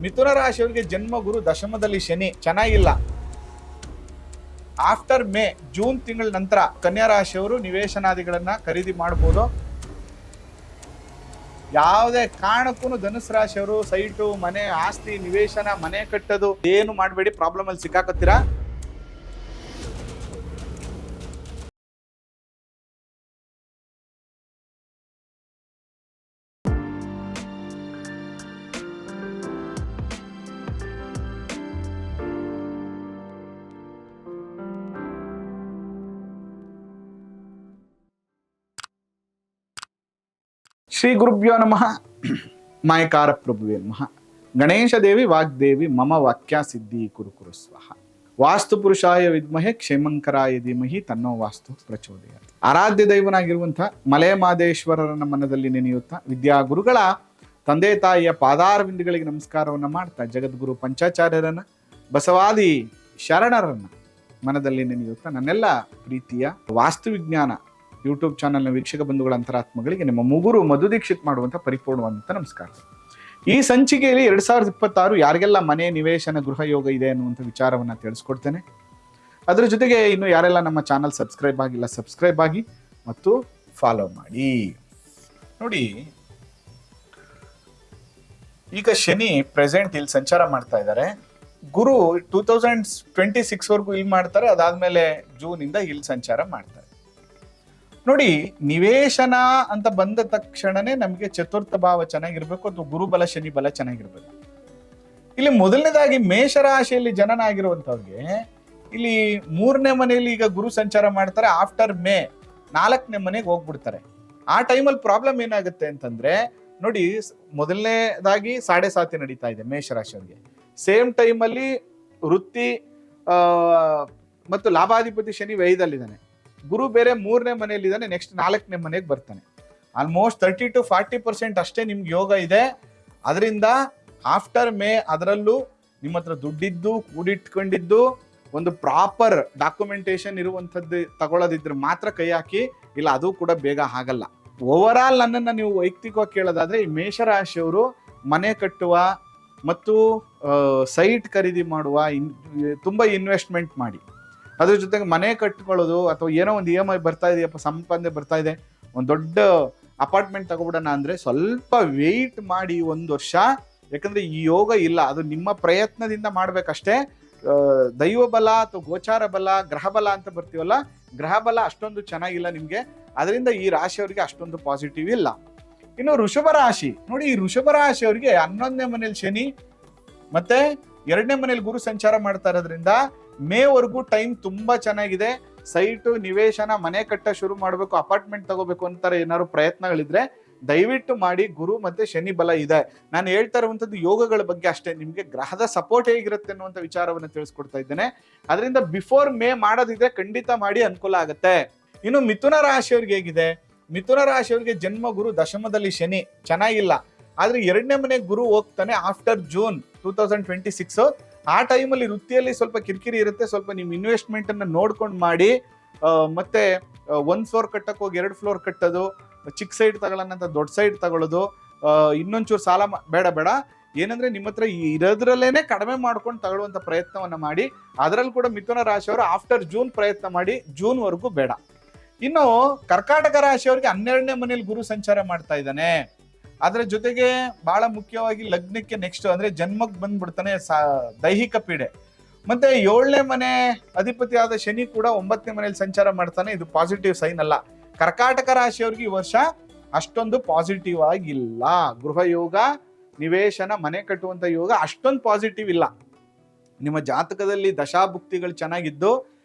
ಮಿಥುನ ರಾಶಿಯವರಿಗೆ ಜನ್ಮ ಗುರು ದಶಮದಲ್ಲಿ ಶನಿ ಚೆನ್ನಾಗಿಲ್ಲ. ಆಫ್ಟರ್ ಮೇ ಜೂನ್ ತಿಂಗಳ ನಂತರ ಕನ್ಯಾ ರಾಶಿಯವರು ನಿವೇಶನಾದಿಗಳನ್ನ ಖರೀದಿ ಮಾಡಬಹುದು. ಯಾವುದೇ ಕಾರಣಕ್ಕೂ ಧನುಸ್ ರಾಶಿಯವರು ಸೈಟು, ಮನೆ, ಆಸ್ತಿ, ನಿವೇಶನ, ಮನೆ ಕಟ್ಟೋದು ಏನು ಮಾಡಬೇಡಿ, ಪ್ರಾಬ್ಲಮ್ ಅಲ್ಲಿ ಸಿಕ್ಕಾಕತ್ತೀರಾ. ಶ್ರೀ ಗುರುಭ್ಯೋ ನಮಃ. ಮಾಯಕಾರ ಪ್ರಭುವೇ ನಮಃ. ಗಣೇಶ ದೇವಿ ವಾಗ್ದೇವಿ ಮಮ ವಾಕ್ಯ ಸಿದ್ಧಿ ಕುರು ಸ್ವಹ. ವಾಸ್ತು ಪುರುಷಾಯ ವಿದ್ಮಹೆ ಕ್ಷೇಮಂಕರಾಯ ಧೀಮಹಿ ತನ್ನೋ ವಾಸ್ತು ಪ್ರಚೋದಯಾತ್. ಆರಾಧ್ಯ ದೈವನಾಗಿರುವಂತಹ ಮಲೆ ಮಾದೇಶ್ವರರನ್ನ ಮನದಲ್ಲಿ ನೆನೆಯುತ್ತಾ ವಿದ್ಯಾಗುರುಗಳ ತಂದೆ ತಾಯಿಯ ಪಾದಾರವಿಂದಗಳಿಗೆ ನಮಸ್ಕಾರವನ್ನ ಮಾಡ್ತಾ ಜಗದ್ಗುರು ಪಂಚಾಚಾರ್ಯರನ್ನ, ಬಸವಾದಿ ಶರಣರನ್ನ ಮನದಲ್ಲಿ ನೆನೆಯುತ್ತಾ ನನ್ನೆಲ್ಲ ಪ್ರೀತಿಯ ವಾಸ್ತುವಿಜ್ಞಾನ ಯೂಟ್ಯೂಬ್ ಚಾನಲ್ನ ವೀಕ್ಷಕ ಬಂಧುಗಳ ಅಂತರಾತ್ಮಗಳಿಗೆ ನಿಮ್ಮ ಮುಗುರು ಮಧುದೀಕ್ಷಿತ್ ಮಾಡುವಂಥ ಪರಿಪೂರ್ಣವಾದಂಥ ನಮಸ್ಕಾರ. ಈ ಸಂಚಿಕೆಯಲ್ಲಿ 2026 ಯಾರಿಗೆಲ್ಲ ಮನೆ, ನಿವೇಶನ, ಗೃಹ ಯೋಗ ಇದೆ ಅನ್ನುವಂಥ ವಿಚಾರವನ್ನು ತಿಳಿಸ್ಕೊಡ್ತೇನೆ. ಅದರ ಜೊತೆಗೆ ಇನ್ನು ಯಾರೆಲ್ಲ ನಮ್ಮ ಚಾನಲ್ ಸಬ್ಸ್ಕ್ರೈಬ್ ಆಗಿಲ್ಲ, ಸಬ್ಸ್ಕ್ರೈಬ್ ಆಗಿ ಮತ್ತು ಫಾಲೋ ಮಾಡಿ. ನೋಡಿ, ಈಗ ಶನಿ ಪ್ರೆಸೆಂಟ್ ಇಲ್ಲಿ ಸಂಚಾರ ಮಾಡ್ತಾ ಇದ್ದಾರೆ. ಗುರು 2026 ವರ್ಗೂ ಇಲ್ಲಿ ಮಾಡ್ತಾರೆ. ಅದಾದ್ಮೇಲೆ ಜೂನ್ ಇಂದ ಇಲ್ಲಿ ಸಂಚಾರ ಮಾಡ್ತಾರೆ. ನೋಡಿ, ನಿವೇಶನ ಅಂತ ಬಂದ ತಕ್ಷಣನೇ ನಮಗೆ ಚತುರ್ಥ ಭಾವ ಚೆನ್ನಾಗಿರ್ಬೇಕು ಅಥವಾ ಗುರುಬಲ ಶನಿ ಬಲ ಚೆನ್ನಾಗಿರ್ಬೇಕು. ಇಲ್ಲಿ ಮೊದಲನೇದಾಗಿ ಮೇಷರಾಶಿಯಲ್ಲಿ ಜನನ ಆಗಿರುವಂತವ್ರಿಗೆ ಇಲ್ಲಿ 3ನೇ ಮನೆಯಲ್ಲಿ ಈಗ ಗುರು ಸಂಚಾರ ಮಾಡ್ತಾರೆ. ಆಫ್ಟರ್ ಮೇ 4ನೇ ಮನೆಗೆ ಹೋಗ್ಬಿಡ್ತಾರೆ. ಆ ಟೈಮಲ್ಲಿ ಪ್ರಾಬ್ಲಮ್ ಏನಾಗುತ್ತೆ ಅಂತಂದ್ರೆ, ನೋಡಿ, ಮೊದಲನೇದಾಗಿ 7.5 ನಡೀತಾ ಇದೆ ಮೇಷರಾಶಿಯವರಿಗೆ. ಸೇಮ್ ಟೈಮಲ್ಲಿ ವೃತ್ತಿ ಮತ್ತು ಲಾಭಾಧಿಪತಿ ಶನಿ ವ್ಯಯದಲ್ಲಿದ್ದಾನೆ. ಗುರು ಬೇರೆ 3ನೇ ಮನೆಯಲ್ಲಿದ್ದಾನೆ, ನೆಕ್ಸ್ಟ್ 4ನೇ ಮನೆಗೆ ಬರ್ತಾನೆ. ಆಲ್ಮೋಸ್ಟ್ 30 to 40% ಅಷ್ಟೇ ನಿಮ್ಗೆ ಯೋಗ ಇದೆ. ಅದರಿಂದ ಆಫ್ಟರ್ ಮೇ, ಅದರಲ್ಲೂ ನಿಮ್ಮ ಹತ್ರ ದುಡ್ಡಿದ್ದು ಕೂಡಿಟ್ಕೊಂಡಿದ್ದು ಒಂದು ಪ್ರಾಪರ್ ಡಾಕ್ಯುಮೆಂಟೇಶನ್ ಇರುವಂಥದ್ದು ತಗೊಳ್ಳೋದಿದ್ರೆ ಮಾತ್ರ ಕೈ ಹಾಕಿ, ಇಲ್ಲ ಅದು ಕೂಡ ಬೇಗ ಆಗಲ್ಲ. ಓವರ್ ಆಲ್ ನನ್ನನ್ನು ನೀವು ವೈಯಕ್ತಿಕವಾಗಿ ಕೇಳೋದಾದ್ರೆ, ಈ ಮೇಷರಾಶಿಯವರು ಮನೆ ಕಟ್ಟುವ ಮತ್ತು ಸೈಟ್ ಖರೀದಿ ಮಾಡುವ, ತುಂಬ ಇನ್ವೆಸ್ಟ್ಮೆಂಟ್ ಮಾಡಿ, ಅದ್ರ ಜೊತೆಗೆ ಮನೆ ಕಟ್ಕೊಳ್ಳೋದು ಅಥವಾ ಏನೋ ಒಂದು EMI ಬರ್ತಾ ಇದೆಯಪ್ಪ, ಸಂಪಾದನೆ ಬರ್ತಾ ಇದೆ, ಒಂದು ದೊಡ್ಡ ಅಪಾರ್ಟ್ಮೆಂಟ್ ತಗೊಬಿಡೋಣ ಅಂದ್ರೆ ಸ್ವಲ್ಪ ವೆಯ್ಟ್ ಮಾಡಿ 1 ವರ್ಷ. ಯಾಕಂದ್ರೆ ಈ ಯೋಗ ಇಲ್ಲ, ಅದು ನಿಮ್ಮ ಪ್ರಯತ್ನದಿಂದ ಮಾಡ್ಬೇಕಷ್ಟೇ. ದೈವ ಬಲ ಅಥವಾ ಗೋಚಾರ ಬಲ, ಗ್ರಹ ಬಲ ಅಂತ ಬರ್ತೀವಲ್ಲ, ಗ್ರಹ ಬಲ ಅಷ್ಟೊಂದು ಚೆನ್ನಾಗಿಲ್ಲ ನಿಮ್ಗೆ. ಅದರಿಂದ ಈ ರಾಶಿಯವರಿಗೆ ಅಷ್ಟೊಂದು ಪಾಸಿಟಿವ್ ಇಲ್ಲ. ಇನ್ನು ವೃಷಭ ರಾಶಿ ನೋಡಿ, ಈ ವೃಷಭ ರಾಶಿಯವರಿಗೆ 11ನೇ ಮನೇಲಿ ಶನಿ ಮತ್ತೆ 2ನೇ ಮನೇಲಿ ಗುರು ಸಂಚಾರ ಮಾಡ್ತಾ ಇರೋದ್ರಿಂದ ಮೇ ವರ್ಗೂ ಟೈಮ್ ತುಂಬಾ ಚೆನ್ನಾಗಿದೆ. ಸೈಟು, ನಿವೇಶನ, ಮನೆ ಕಟ್ಟ ಶುರು ಮಾಡಬೇಕು, ಅಪಾರ್ಟ್ಮೆಂಟ್ ತಗೋಬೇಕು ಅಂತಾರೆ ಏನಾದ್ರು ಪ್ರಯತ್ನಗಳಿದ್ರೆ ದಯವಿಟ್ಟು ಮಾಡಿ. ಗುರು ಮತ್ತೆ ಶನಿ ಬಲ ಇದೆ. ನಾನು ಹೇಳ್ತಾ ಇರುವಂತದ್ದು ಯೋಗಗಳ ಬಗ್ಗೆ ಅಷ್ಟೇ. ನಿಮ್ಗೆ ಗ್ರಹದ ಸಪೋರ್ಟ್ ಹೇಗಿರುತ್ತೆ ಅನ್ನುವಂಥ ವಿಚಾರವನ್ನು ತಿಳಿಸ್ಕೊಡ್ತಾ ಇದ್ದೇನೆ. ಅದರಿಂದ ಬಿಫೋರ್ ಮೇ ಮಾಡೋದಿದ್ರೆ ಖಂಡಿತ ಮಾಡಿ, ಅನುಕೂಲ ಆಗುತ್ತೆ. ಇನ್ನು ಮಿಥುನ ರಾಶಿಯವ್ರಿಗೆ ಹೇಗಿದೆ? ಮಿಥುನ ರಾಶಿಯವರಿಗೆ ಜನ್ಮ ಗುರು ದಶಮದಲ್ಲಿ ಶನಿ ಚೆನ್ನಾಗಿಲ್ಲ. ಆದ್ರೆ 2ನೇ ಮನೆಗೆ ಗುರು ಹೋಗ್ತಾನೆ ಆಫ್ಟರ್ ಜೂನ್ 2026. ಆ ಟೈಮಲ್ಲಿ ವೃತ್ತಿಯಲ್ಲಿ ಸ್ವಲ್ಪ ಕಿರಿಕಿರಿ ಇರುತ್ತೆ. ಸ್ವಲ್ಪ ನೀವು ಇನ್ವೆಸ್ಟ್ಮೆಂಟ್ ಅನ್ನ ನೋಡ್ಕೊಂಡು ಮಾಡಿ. ಮತ್ತೆ 1 ಫ್ಲೋರ್ ಕಟ್ಟಕ್ಕೆ ಹೋಗಿ 2 ಫ್ಲೋರ್ ಕಟ್ಟೋದು, ಚಿಕ್ಕ ಸೈಡ್ ತಗೊಳ್ಳೋಣ ಅಂತ ದೊಡ್ಡ ಸೈಡ್ ತಗೊಳ್ಳೋದು, ಇನ್ನೊಂಚೂರು ಸಾಲ ಬೇಡ. ಏನಂದ್ರೆ ನಿಮ್ಮ ಹತ್ರ ಇರೋದ್ರಲ್ಲೇನೆ ಕಡಿಮೆ ಮಾಡ್ಕೊಂಡು ತಗೊಳ್ಳುವಂತ ಪ್ರಯತ್ನವನ್ನ ಮಾಡಿ. ಅದರಲ್ಲಿ ಕೂಡ ಮಿಥುನ ರಾಶಿಯವರು ಆಫ್ಟರ್ ಜೂನ್ ಪ್ರಯತ್ನ ಮಾಡಿ, ಜೂನ್ ವರ್ಗೂ ಬೇಡ. ಇನ್ನು ಕರ್ಕಾಟಕ ರಾಶಿಯವರಿಗೆ 12ನೇ ಮನೇಲಿ ಗುರು ಸಂಚಾರ ಮಾಡ್ತಾ ಇದ್ದಾನೆ. ಅದರ ಜೊತೆಗೆ ಬಹಳ ಮುಖ್ಯವಾಗಿ ಲಗ್ನಕ್ಕೆ ನೆಕ್ಸ್ಟ್ ಅಂದ್ರೆ ಜನ್ಮಕ್ಕೆ ಬಂದ್ಬಿಡ್ತಾನೆ ದೈಹಿಕ ಪೀಡೆ. ಮತ್ತೆ 7ನೇ ಮನೆ ಅಧಿಪತಿ ಆದ ಶನಿ ಕೂಡ 9ನೇ ಮನೆಯಲ್ಲಿ ಸಂಚಾರ ಮಾಡ್ತಾನೆ. ಇದು ಪಾಸಿಟಿವ್ ಸೈನ್ ಅಲ್ಲ. ಕರ್ಕಾಟಕ ರಾಶಿಯವ್ರಿಗೆ ಈ ವರ್ಷ ಅಷ್ಟೊಂದು ಪಾಸಿಟಿವ್ ಆಗಿಲ್ಲ. ಗೃಹ ಯೋಗ, ನಿವೇಶನ, ಮನೆ ಕಟ್ಟುವಂತ ಯೋಗ ಅಷ್ಟೊಂದು ಪಾಸಿಟಿವ್ ಇಲ್ಲ. ನಿಮ್ಮ ಜಾತಕದಲ್ಲಿ ದಶಾಭುಕ್ತಿಗಳು ಚೆನ್ನಾಗಿದ್ದು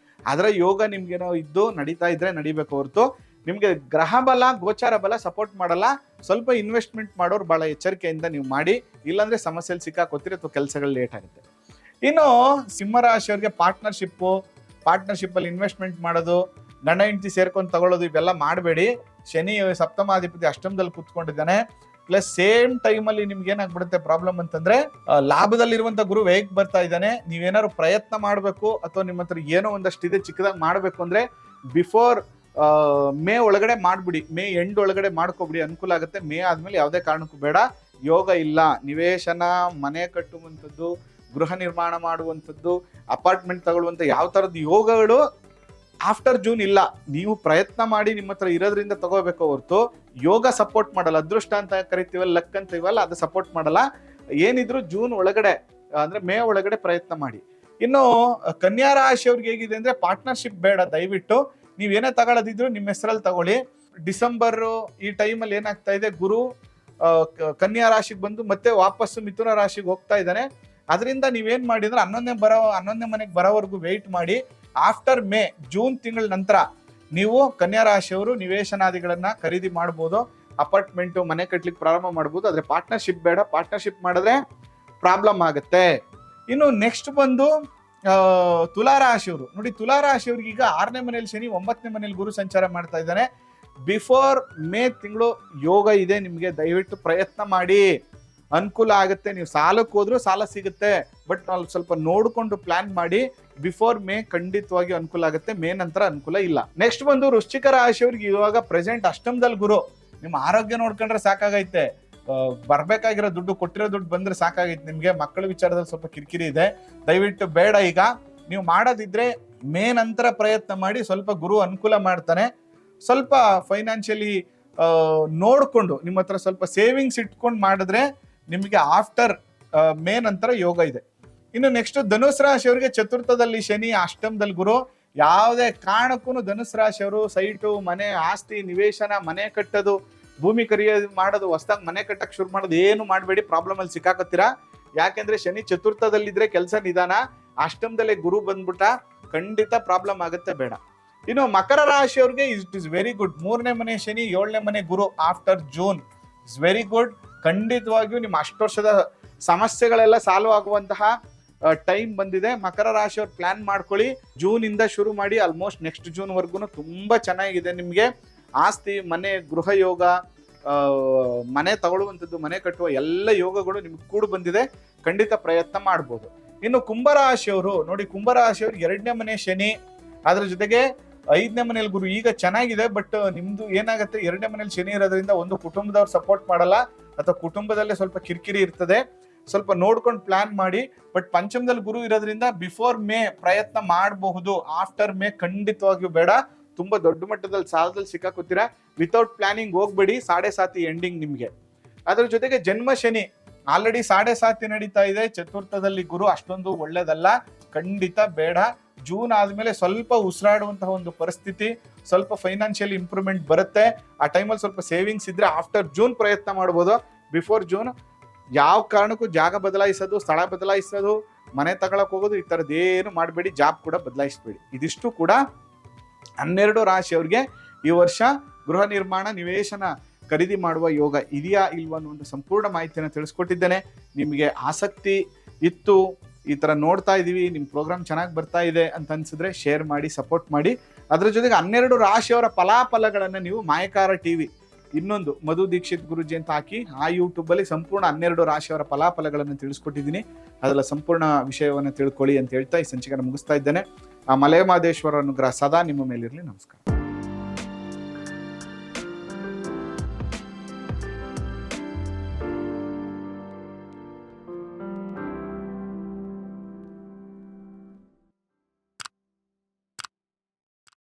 ಅದರ ಯೋಗ ನಿಮ್ಗೇನೋ ಇದ್ದು ನಡೀತಾ ಇದ್ರೆ ನಡಿಬೇಕು ಹೊರತು ನಿಮ್ಗೆ ಗ್ರಹ ಬಲ, ಗೋಚಾರ ಬಲ ಸಪೋರ್ಟ್ ಮಾಡಲ್ಲ. ಸ್ವಲ್ಪ ಇನ್ವೆಸ್ಟ್ಮೆಂಟ್ ಮಾಡೋರು ಬಹಳ ಎಚ್ಚರಿಕೆಯಿಂದ ನೀವು ಮಾಡಿ, ಇಲ್ಲಾಂದ್ರೆ ಸಮಸ್ಯೆಯಲ್ಲಿ ಸಿಕ್ಕಾಕೋತೀರಿ ಅಥವಾ ಕೆಲಸಗಳು ಲೇಟ್ ಆಗುತ್ತೆ. ಇನ್ನು ಸಿಂಹರಾಶಿಯವರಿಗೆ ಪಾರ್ಟ್ನರ್ಶಿಪ್ ಅಲ್ಲಿ ಇನ್ವೆಸ್ಟ್ಮೆಂಟ್ ಮಾಡೋದು, ಗಂಡ ಹೆಂಡತಿ ಸೇರ್ಕೊಂಡು ತಗೊಳ್ಳೋದು, ಇವೆಲ್ಲ ಮಾಡಬೇಡಿ. ಶನಿ ಸಪ್ತಮಾಧಿಪತಿ ಅಷ್ಟಮದಲ್ಲಿ ಕೂತ್ಕೊಂಡಿದ್ದಾನೆ. ಪ್ಲಸ್ ಸೇಮ್ ಟೈಮಲ್ಲಿ ನಿಮ್ಗೆ ಏನಾಗ್ಬಿಡುತ್ತೆ ಪ್ರಾಬ್ಲಮ್ ಅಂತಂದ್ರೆ, ಲಾಭದಲ್ಲಿರುವಂತ ಗುರು ವೇಗ್ ಬರ್ತಾ ಇದ್ದಾನೆ. ನೀವೇನಾದ್ರು ಪ್ರಯತ್ನ ಮಾಡಬೇಕು ಅಥವಾ ನಿಮ್ಮ ಹತ್ರ ಏನೋ ಒಂದಷ್ಟು ಇದೆ ಚಿಕ್ಕದಾಗಿ ಮಾಡಬೇಕು ಅಂದ್ರೆ ಬಿಫೋರ್ ಮೇ ಒಳಗಡೆ ಮಾಡ್ಬಿಡಿ. ಮೇ ಎಂಡ್ ಒಳಗಡೆ ಮಾಡ್ಕೊಬಿಡಿ, ಅನುಕೂಲ ಆಗುತ್ತೆ. ಮೇ ಆದ್ಮೇಲೆ ಯಾವುದೇ ಕಾರಣಕ್ಕೂ ಬೇಡ. ಯೋಗ ಇಲ್ಲ. ನಿವೇಶನ, ಮನೆ ಕಟ್ಟುವಂಥದ್ದು, ಗೃಹ ನಿರ್ಮಾಣ ಮಾಡುವಂಥದ್ದು, ಅಪಾರ್ಟ್ಮೆಂಟ್ ತಗೊಳ್ಳುವಂಥ ಯಾವ ಥರದ ಯೋಗಗಳು ಆಫ್ಟರ್ ಜೂನ್ ಇಲ್ಲ. ನೀವು ಪ್ರಯತ್ನ ಮಾಡಿ ನಿಮ್ಮ ಹತ್ರ ಇರೋದ್ರಿಂದ ತಗೋಬೇಕು ಹೊರತು ಯೋಗ ಸಪೋರ್ಟ್ ಮಾಡಲ್ಲ. ಅದೃಷ್ಟ ಅಂತ ಕರಿತೀವಲ್ಲ, ಲಕ್ ಅಂತೀವಲ್ಲ, ಅದು ಸಪೋರ್ಟ್ ಮಾಡಲ್ಲ. ಏನಿದ್ರು ಜೂನ್ ಒಳಗಡೆ ಅಂದ್ರೆ ಮೇ ಒಳಗಡೆ ಪ್ರಯತ್ನ ಮಾಡಿ. ಇನ್ನು ಕನ್ಯಾ ರಾಶಿಯವ್ರಿಗೆ ಹೇಗಿದೆ ಅಂದ್ರೆ ಪಾರ್ಟ್ನರ್ಶಿಪ್ ಬೇಡ. ದಯವಿಟ್ಟು ನೀವೇನೇ ತಗೊಳ್ಳೋದಿದ್ರು ನಿಮ್ಮ ಹೆಸರಲ್ಲಿ ತಗೊಳ್ಳಿ. ಡಿಸೆಂಬರ್ ಈ ಟೈಮಲ್ಲಿ ಏನಾಗ್ತಾ ಇದೆ, ಗುರು ಕನ್ಯಾ ರಾಶಿಗೆ ಬಂದು ಮತ್ತೆ ವಾಪಸ್ಸು ಮಿಥುನ ರಾಶಿಗೆ ಹೋಗ್ತಾ ಇದ್ದಾನೆ. ಅದರಿಂದ ನೀವೇನ್ ಮಾಡಿ ಅಂದ್ರೆ 11ನೇ ಮನೆಗೆ ಬರೋವರೆಗೂ ವೆಯ್ಟ್ ಮಾಡಿ. ಆಫ್ಟರ್ ಮೇ, ಜೂನ್ ತಿಂಗಳ ನಂತರ ನೀವು ಕನ್ಯಾ ರಾಶಿಯವರು ನಿವೇಶನಾದಿಗಳನ್ನ ಖರೀದಿ ಮಾಡ್ಬೋದು, ಅಪಾರ್ಟ್ಮೆಂಟ್ ಮನೆ ಕಟ್ಲಿಕ್ಕೆ ಪ್ರಾರಂಭ ಮಾಡ್ಬೋದು. ಆದ್ರೆ ಪಾರ್ಟ್ನರ್ಶಿಪ್ ಬೇಡ. ಪಾರ್ಟ್ನರ್ಶಿಪ್ ಮಾಡಿದ್ರೆ ಪ್ರಾಬ್ಲಮ್ ಆಗುತ್ತೆ. ಇನ್ನು ನೆಕ್ಸ್ಟ್ ಬಂದು ತುಲಾರಾಶಿಯವರು ನೋಡಿ. ತುಲಾರಾಶಿಯವ್ರಿಗೆ ಈಗ 6ನೇ ಮನೇಲಿ ಶನಿ, 9ನೇ ಮನೇಲಿ ಗುರು ಸಂಚಾರ ಮಾಡ್ತಾ ಇದ್ದಾನೆ. ಬಿಫೋರ್ ಮೇ ತಿಂಗಳು ಯೋಗ ಇದೆ ನಿಮಗೆ. ದಯವಿಟ್ಟು ಪ್ರಯತ್ನ ಮಾಡಿ, ಅನುಕೂಲ ಆಗುತ್ತೆ. ನೀವು ಸಾಲಕ್ಕೆ ಹೋದ್ರೂ ಸಾಲ ಸಿಗುತ್ತೆ, ಬಟ್ ನಾವು ಸ್ವಲ್ಪ ನೋಡಿಕೊಂಡು ಪ್ಲಾನ್ ಮಾಡಿ. ಬಿಫೋರ್ ಮೇ ಖಂಡಿತವಾಗಿ ಅನುಕೂಲ ಆಗುತ್ತೆ. ಮೇ ನಂತರ ಅನುಕೂಲ ಇಲ್ಲ. ನೆಕ್ಸ್ಟ್ ಬಂದು ವೃಶ್ಚಿಕ ರಾಶಿಯವ್ರಿಗೆ ಇವಾಗ ಪ್ರೆಸೆಂಟ್ ಅಷ್ಟಮದಲ್ಲಿ ಗುರು. ನಿಮ್ಮ ಆರೋಗ್ಯ ನೋಡ್ಕೊಂಡ್ರೆ ಸಾಕಾಗೈತೆ. ಬರ್ಬೇಕಾಗಿರೋ ದುಡ್ಡು, ಕೊಟ್ಟಿರೋ ದುಡ್ಡು ಬಂದ್ರೆ ಸಾಕಾಗೈತೆ ನಿಮ್ಗೆ. ಮಕ್ಕಳ ವಿಚಾರದಲ್ಲಿ ಸ್ವಲ್ಪ ಕಿರಿಕಿರಿ ಇದೆ. ದಯವಿಟ್ಟು ಬೇಡ. ಈಗ ನೀವು ಮಾಡೋದಿದ್ರೆ ಮೇ ನಂತರ ಪ್ರಯತ್ನ ಮಾಡಿ. ಸ್ವಲ್ಪ ಗುರು ಅನುಕೂಲ ಮಾಡ್ತಾನೆ. ಸ್ವಲ್ಪ ಫೈನಾನ್ಷಿಯಲಿ ನೋಡ್ಕೊಂಡು ನಿಮ್ಮ ಹತ್ರ ಸ್ವಲ್ಪ ಸೇವಿಂಗ್ಸ್ ಇಟ್ಕೊಂಡು ಮಾಡಿದ್ರೆ ನಿಮಗೆ ಆಫ್ಟರ್ ಮೇ ನಂತರ ಯೋಗ ಇದೆ. ಇನ್ನು ನೆಕ್ಸ್ಟ್ ಧನುಸ್ ರಾಶಿಯವರಿಗೆ ಚತುರ್ಥದಲ್ಲಿ ಶನಿ, ಅಷ್ಟಮದಲ್ಲಿ ಗುರು. ಯಾವುದೇ ಕಾರಣಕ್ಕೂ ಧನುಸ್ ರಾಶಿಯವರು ಸೈಟು, ಮನೆ, ಆಸ್ತಿ, ನಿವೇಶನ, ಮನೆ ಕಟ್ಟೋದು, ಭೂಮಿ ಖರೀದಿ ಮಾಡೋದು, ಹೊಸದಾಗಿ ಮನೆ ಕಟ್ಟಕ್ಕೆ ಶುರು ಮಾಡೋದು ಏನು ಮಾಡಬೇಡಿ. ಪ್ರಾಬ್ಲಮ್ ಅಲ್ಲಿ ಸಿಕ್ಕಾಕತ್ತೀರಾ. ಯಾಕೆಂದ್ರೆ ಶನಿ ಚತುರ್ಥದಲ್ಲಿದ್ರೆ ಕೆಲಸ ನಿಧಾನ, ಅಷ್ಟಮದಲ್ಲೇ ಗುರು ಬಂದ್ಬಿಟ್ಟ, ಖಂಡಿತ ಪ್ರಾಬ್ಲಮ್ ಆಗುತ್ತೆ. ಬೇಡ. ಇನ್ನು ಮಕರ ರಾಶಿಯವ್ರಿಗೆ ಇಟ್ ಇಸ್ ವೆರಿ ಗುಡ್. 3ನೇ ಮನೆ ಶನಿ, 7ನೇ ಮನೆ ಗುರು after June is very good. ಖಂಡಿತವಾಗಿಯೂ ನಿಮ್ಮ ಅಷ್ಟು ವರ್ಷದ ಸಮಸ್ಯೆಗಳೆಲ್ಲ ಸಾಲ್ವ್ ಆಗುವಂತಹ ಟೈಮ್ ಬಂದಿದೆ. ಮಕರ ರಾಶಿಯವ್ರು ಪ್ಲಾನ್ ಮಾಡ್ಕೊಳ್ಳಿ. ಜೂನ್ ಇಂದ ಶುರು ಮಾಡಿ ಆಲ್ಮೋಸ್ಟ್ ನೆಕ್ಸ್ಟ್ ಜೂನ್ ವರ್ಗು ತುಂಬಾ ಚೆನ್ನಾಗಿದೆ. ನಿಮಗೆ ಆಸ್ತಿ, ಮನೆ, ಗೃಹ ಯೋಗ, ಮನೆ ತಗೊಳ್ಳುವಂಥದ್ದು, ಮನೆ ಕಟ್ಟುವ ಎಲ್ಲ ಯೋಗಗಳು ನಿಮ್ಗೆ ಕೂಡ ಬಂದಿದೆ. ಖಂಡಿತ ಪ್ರಯತ್ನ ಮಾಡ್ಬೋದು. ಇನ್ನು ಕುಂಭರಾಶಿಯವರು ನೋಡಿ. ಕುಂಭರಾಶಿಯವ್ರು 2ನೇ ಮನೆ ಶನಿ, ಅದ್ರ ಜೊತೆಗೆ 5ನೇ ಮನೇಲಿ ಗುರು. ಈಗ ಚೆನ್ನಾಗಿದೆ, ಬಟ್ ನಿಮ್ದು ಏನಾಗುತ್ತೆ, 2ನೇ ಮನೇಲಿ ಶನಿ ಇರೋದ್ರಿಂದ ಒಂದು ಕುಟುಂಬದವ್ರು ಸಪೋರ್ಟ್ ಮಾಡಲ್ಲ, ಅಥವಾ ಕುಟುಂಬದಲ್ಲೇ ಸ್ವಲ್ಪ ಕಿರಿಕಿರಿ ಇರ್ತದೆ. ಸ್ವಲ್ಪ ನೋಡ್ಕೊಂಡು ಪ್ಲಾನ್ ಮಾಡಿ. ಬಟ್ ಪಂಚಮದಲ್ಲಿ ಗುರು ಇರೋದ್ರಿಂದ ಬಿಫೋರ್ ಮೇ ಪ್ರಯತ್ನ ಮಾಡಬಹುದು. ಆಫ್ಟರ್ ಮೇ ಖಂಡಿತವಾಗಿಯೂ ಬೇಡ. ತುಂಬಾ ದೊಡ್ಡ ಮಟ್ಟದಲ್ಲಿ ಸಾಲದಲ್ಲಿ ಸಿಕ್ಕಾಕೋತೀರಾ. ವಿತೌಟ್ ಪ್ಲಾನಿಂಗ್ ಹೋಗ್ಬೇಡಿ. 7.5 ಎಂಡಿಂಗ್ ನಿಮ್ಗೆ. ಅದ್ರ ಜೊತೆಗೆ ಜನ್ಮ ಶನಿ ಆಲ್ರೆಡಿ 7.5 ನಡೀತಾ ಇದೆ. ಚತುರ್ಥದಲ್ಲಿ ಗುರು ಅಷ್ಟೊಂದು ಒಳ್ಳೇದಲ್ಲ. ಖಂಡಿತ ಬೇಡ. ಜೂನ್ ಆದ್ಮೇಲೆ ಸ್ವಲ್ಪ ಉಸಿರಾಡುವಂತಹ ಒಂದು ಪರಿಸ್ಥಿತಿ, ಸ್ವಲ್ಪ ಫೈನಾನ್ಷಿಯಲ್ ಇಂಪ್ರೂವ್ಮೆಂಟ್ ಬರುತ್ತೆ. ಆ ಟೈಮಲ್ಲಿ ಸ್ವಲ್ಪ ಸೇವಿಂಗ್ಸ್ ಇದ್ರೆ ಆಫ್ಟರ್ ಜೂನ್ ಪ್ರಯತ್ನ ಮಾಡ್ಬೋದು. ಬಿಫೋರ್ ಜೂನ್ ಯಾವ ಕಾರಣಕ್ಕೂ ಜಾಗ ಬದಲಾಯಿಸೋದು, ಸ್ಥಳ ಬದಲಾಯಿಸೋದು, ಮನೆ ತಗೊಳಕ್ ಹೋಗೋದು, ಈ ಥರದ್ದೇನು ಮಾಡಬೇಡಿ. ಜಾಬ್ ಕೂಡ ಬದಲಾಯಿಸಬೇಡಿ. ಇದಿಷ್ಟು ಕೂಡ 12 ರಾಶಿಯವ್ರಿಗೆ ಈ ವರ್ಷ ಗೃಹ ನಿರ್ಮಾಣ, ನಿವೇಶನ ಖರೀದಿ ಮಾಡುವ ಯೋಗ ಇದೆಯಾ ಇಲ್ವಾ ಅನ್ನುವಂಥ ಸಂಪೂರ್ಣ ಮಾಹಿತಿಯನ್ನು ತಿಳಿಸ್ಕೊಟ್ಟಿದ್ದೇನೆ. ನಿಮಗೆ ಆಸಕ್ತಿ ಇತ್ತು, ಈ ಥರ ನೋಡ್ತಾ ಇದ್ದೀವಿ, ನಿಮ್ಮ ಪ್ರೋಗ್ರಾಮ್ ಚೆನ್ನಾಗಿ ಬರ್ತಾ ಇದೆ ಅಂತ ಅನ್ಸಿದ್ರೆ ಶೇರ್ ಮಾಡಿ, ಸಪೋರ್ಟ್ ಮಾಡಿ. ಅದರ ಜೊತೆಗೆ 12 ರಾಶಿಯವರ ಫಲಾಫಲಗಳನ್ನು ನೀವು ಮಾಯಕಾರ ಟಿವಿ, ಇನ್ನೊಂದು ಮಧು ದೀಕ್ಷಿತ್ ಗುರುಜಿ ಅಂತ ಹಾಕಿ ಆ ಯೂಟ್ಯೂಬಲ್ಲಿ ಸಂಪೂರ್ಣ 12 ರಾಶಿಯವರ ಫಲಾಫಲಗಳನ್ನು ತಿಳಿಸ್ಕೊಟ್ಟಿದ್ದೀನಿ. ಅದರ ಸಂಪೂರ್ಣ ವಿಷಯವನ್ನು ತಿಳ್ಕೊಳ್ಳಿ ಅಂತ ಹೇಳ್ತಾ ಈ ಸಂಚಿಕೆಯನ್ನು ಮುಗಿಸ್ತಾ ಇದ್ದೇನೆ. ಆ ಮಲೆ ಮಹದೇಶ್ವರ ಅನುಗ್ರಹ ಸದಾ ನಿಮ್ಮ ಮೇಲಿರಲಿ. ನಮಸ್ಕಾರ.